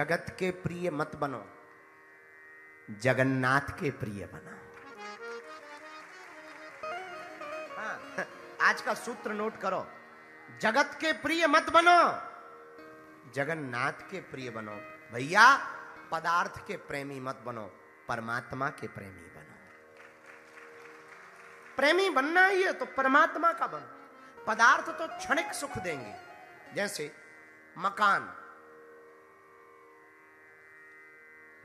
जगत के प्रिय मत बनो, जगन्नाथ के प्रिय बनो। हाँ, आज का सूत्र नोट करो, जगत के प्रिय मत बनो, जगन्नाथ के प्रिय बनो। भैया पदार्थ के प्रेमी मत बनो, परमात्मा के प्रेमी बनो। प्रेमी बनना ही है तो परमात्मा का बनो। पदार्थ तो क्षणिक सुख देंगे, जैसे मकान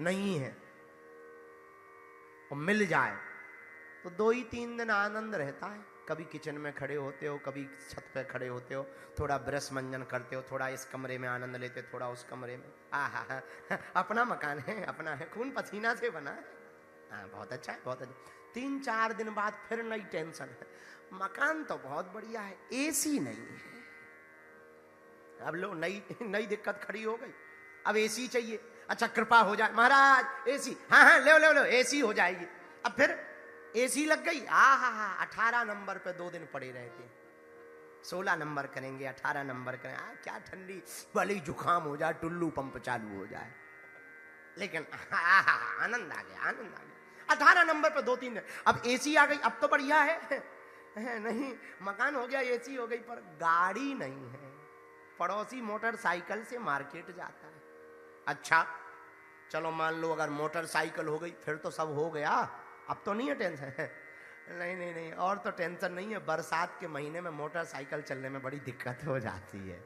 नहीं है और मिल जाए तो 2 ही 3 दिन आनंद रहता है। कभी किचन में खड़े होते हो, कभी छत पे खड़े होते हो, थोड़ा ब्रश मंजन करते हो, थोड़ा इस कमरे में आनंद लेते, थोड़ा उस कमरे में। आहा, अपना मकान है, अपना है, खून पसीना से बना है। हाँ, बहुत अच्छा है, बहुत अच्छा। 3-4 दिन बाद फिर नई टेंशन है। मकान तो बहुत बढ़िया है, एसी नहीं है। अब लो नई दिक्कत खड़ी हो गई, अब एसी चाहिए। अच्छा कृपा हो जाए महाराज एसी, हाँ हाँ ले लो एसी हो जाएगी। अब फिर एसी लग गई, आहा 18 नंबर पे 2 दिन पड़े रहते, 16 नंबर करेंगे, 18 नंबर करेंगे। क्या ठंडी वाली जुकाम हो जाए, टुल्लू पंप चालू हो जाए, लेकिन आनंद आ गया, आनंद आ गया। 18 नंबर पे 2-3 दिन, अब एसी आ गई, अब तो बढ़िया है। नहीं, मकान हो गया, एसी हो गई, पर गाड़ी नहीं है। पड़ोसी मोटरसाइकिल से मार्केट जाता है। अच्छा चलो मान लो अगर मोटरसाइकिल हो गई फिर तो सब हो गया, अब तो नहीं है टेंशन। नहीं, और तो टेंशन नहीं है। बरसात के महीने में मोटरसाइकिल चलने में बड़ी दिक्कत हो जाती है।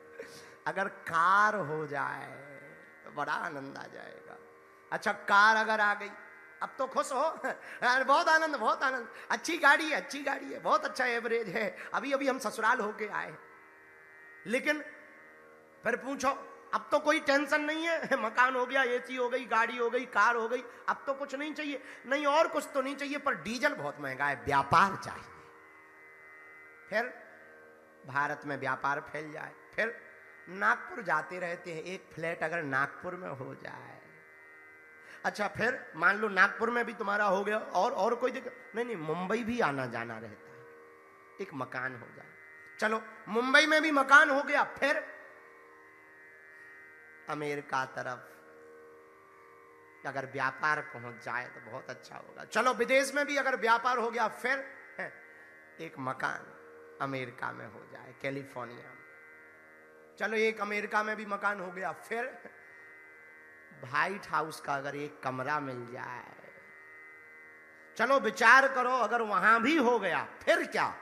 अगर कार हो जाए तो बड़ा आनंद आ जाएगा। अच्छा कार अगर आ गई अब तो खुश हो, बहुत आनंद, बहुत आनंद। अच्छी गाड़ी है, बहुत अच्छा एवरेज है। अभी हम ससुराल होके आए, लेकिन फिर पूछो अब तो कोई टेंशन नहीं है। मकान हो गया, एसी हो गई, गाड़ी हो गई, कार हो गई, अब तो कुछ नहीं चाहिए। नहीं और कुछ तो नहीं चाहिए, पर डीजल बहुत महंगा है, व्यापार चाहिए। फिर भारत में व्यापार फैल जाए, फिर नागपुर जाते रहते हैं, एक फ्लैट अगर नागपुर में हो जाए। अच्छा फिर मान लो नागपुर में भी तुम्हारा हो गया, और कोई दिक्कत नहीं, मुंबई भी आना जाना रहता है, एक मकान हो जाए। चलो मुंबई में भी मकान हो गया, फिर अमेरिका तरफ अगर व्यापार पहुंच जाए तो बहुत अच्छा होगा। चलो विदेश में भी अगर व्यापार हो गया, फिर एक मकान अमेरिका में हो जाए, कैलिफोर्निया में। चलो एक अमेरिका में भी मकान हो गया, फिर व्हाइट हाउस का अगर एक कमरा मिल जाए। चलो विचार करो अगर वहां भी हो गया, फिर क्या।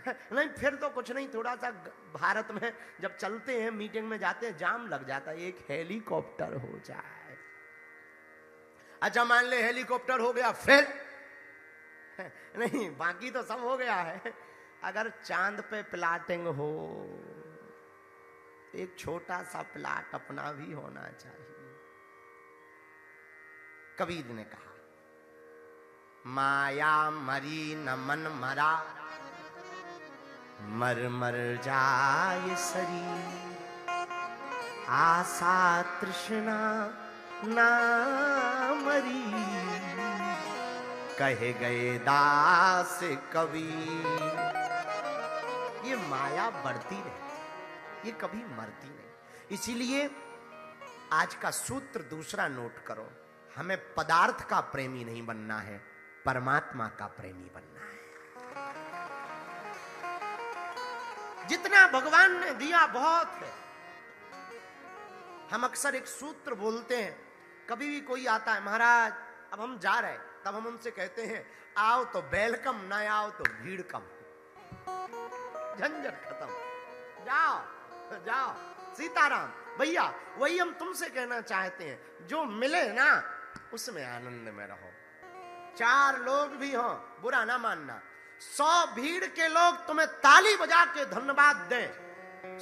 नहीं फिर तो कुछ नहीं, थोड़ा सा भारत में जब चलते हैं, मीटिंग में जाते हैं, जाम लग जाता है, एक हेलीकॉप्टर हो जाए। अच्छा मान ले हेलीकॉप्टर हो गया, फिर नहीं बाकी तो सब हो गया है। अगर चांद पे प्लाटिंग हो, एक छोटा सा प्लाट अपना भी होना चाहिए। कबीर ने कहा माया मरी न मन मरा, मर मर जाए शरीर, आशा तृष्णा ना मरी, कहे गए दास कबीर। ये माया बढ़ती रहती, ये कभी मरती नहीं। इसीलिए आज का सूत्र दूसरा नोट करो, हमें पदार्थ का प्रेमी नहीं बनना है, परमात्मा का प्रेमी बनना है। जितना भगवान ने दिया बहुत है। हम अक्सर एक सूत्र बोलते हैं, कभी भी कोई आता है महाराज अब हम जा रहे हैं, तब हम उनसे कहते हैं आओ तो वेलकम, ना आओ तो भीड़ कम, झंझट खत्म, जाओ सीताराम। भैया वही हम तुमसे कहना चाहते हैं, जो मिले ना उसमें आनंद में रहो। 4 लोग भी हो बुरा ना मानना, 100 भीड़ के लोग तुम्हें ताली बजा के धन्यवाद दें,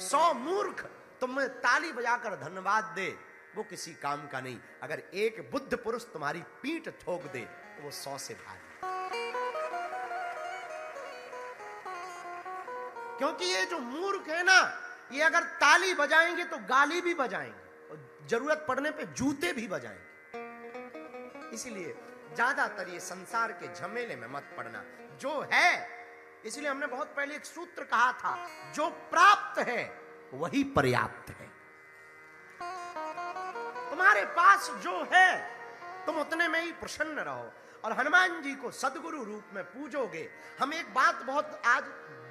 100 मूर्ख तुम्हें ताली बजाकर धन्यवाद दे, वो किसी काम का नहीं। अगर एक बुद्ध पुरुष तुम्हारी पीठ ठोक दे तो वो 100 से भारी। क्योंकि ये जो मूर्ख है ना, ये अगर ताली बजाएंगे तो गाली भी बजाएंगे और जरूरत पड़ने पे जूते भी बजाएंगे। इसलिए ज्यादातर ये संसार के झमेले में मत पड़ना। जो है, इसलिए हमने बहुत पहले एक सूत्र कहा था, जो प्राप्त है वही पर्याप्त है। तुम्हारे पास जो है तुम उतने में ही प्रसन्न रहो और हनुमान जी को सदगुरु रूप में पूजोगे। हम एक बात बहुत आज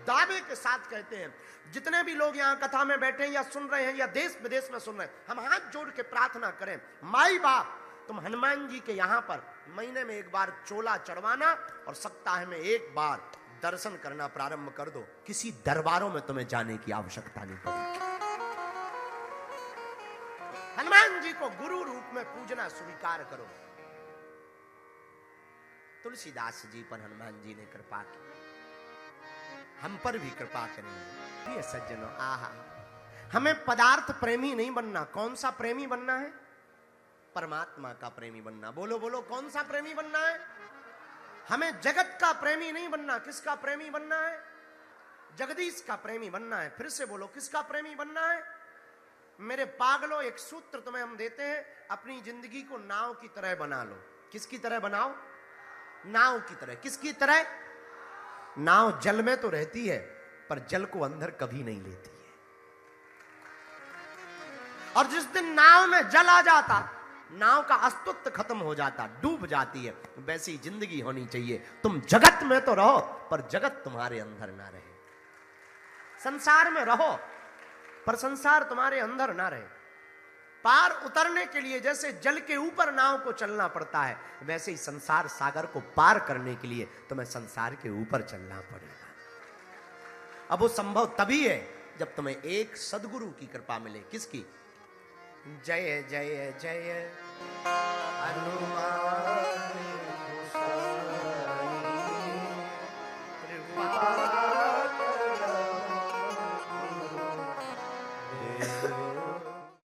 दावे के साथ कहते हैं, जितने भी लोग यहाँ कथा में बैठे हैं या सुन रहे हैं या देश विदेश में सुन रहे हैं, हम हाथ जोड़ के प्रार्थना करें, माई बाप तुम हनुमान जी के यहाँ पर महीने में एक बार चोला चढ़वाना और सप्ताह में एक बार दर्शन करना प्रारंभ कर दो। किसी दरबारों में तुम्हें जाने की आवश्यकता नहीं पड़ेगी। हनुमान जी को गुरु रूप में पूजना स्वीकार करो। तुलसीदास जी पर हनुमान जी ने कृपा की, हम पर भी कृपा करेंगे। ये सज्जनों, आहा, हमें पदार्थ प्रेमी नहीं बनना। कौन सा प्रेमी बनना है? परमात्मा का प्रेमी बनना। बोलो बोलो, कौन सा प्रेमी बनना है? हमें जगत का प्रेमी नहीं बनना। किसका प्रेमी बनना है? जगदीश का प्रेमी बनना है। फिर से बोलो, किसका प्रेमी बनना है? मेरे पागलों, एक सूत्र तुम्हें हम देते हैं, अपनी जिंदगी को नाव की तरह बना लो। किसकी तरह बनाओ? नाव की तरह। किसकी तरह? नाव जल में तो रहती है पर जल को अंदर कभी नहीं लेती है। और जिस दिन नाव में जल आ जाता, नाव का अस्तित्व खत्म हो जाता, डूब जाती है। वैसी जिंदगी होनी चाहिए। तुम जगत में तो रहो पर जगत तुम्हारे अंदर ना रहे। संसार में रहो पर संसार तुम्हारे अंदर ना रहे। पार उतरने के लिए जैसे जल के ऊपर नाव को चलना पड़ता है, वैसे ही संसार सागर को पार करने के लिए तुम्हें संसार के ऊपर चलना पड़ेगा। अब वो संभव तभी है जब तुम्हें एक सदगुरु की कृपा मिले। किसकी? जय जय जय हनुमान कृपा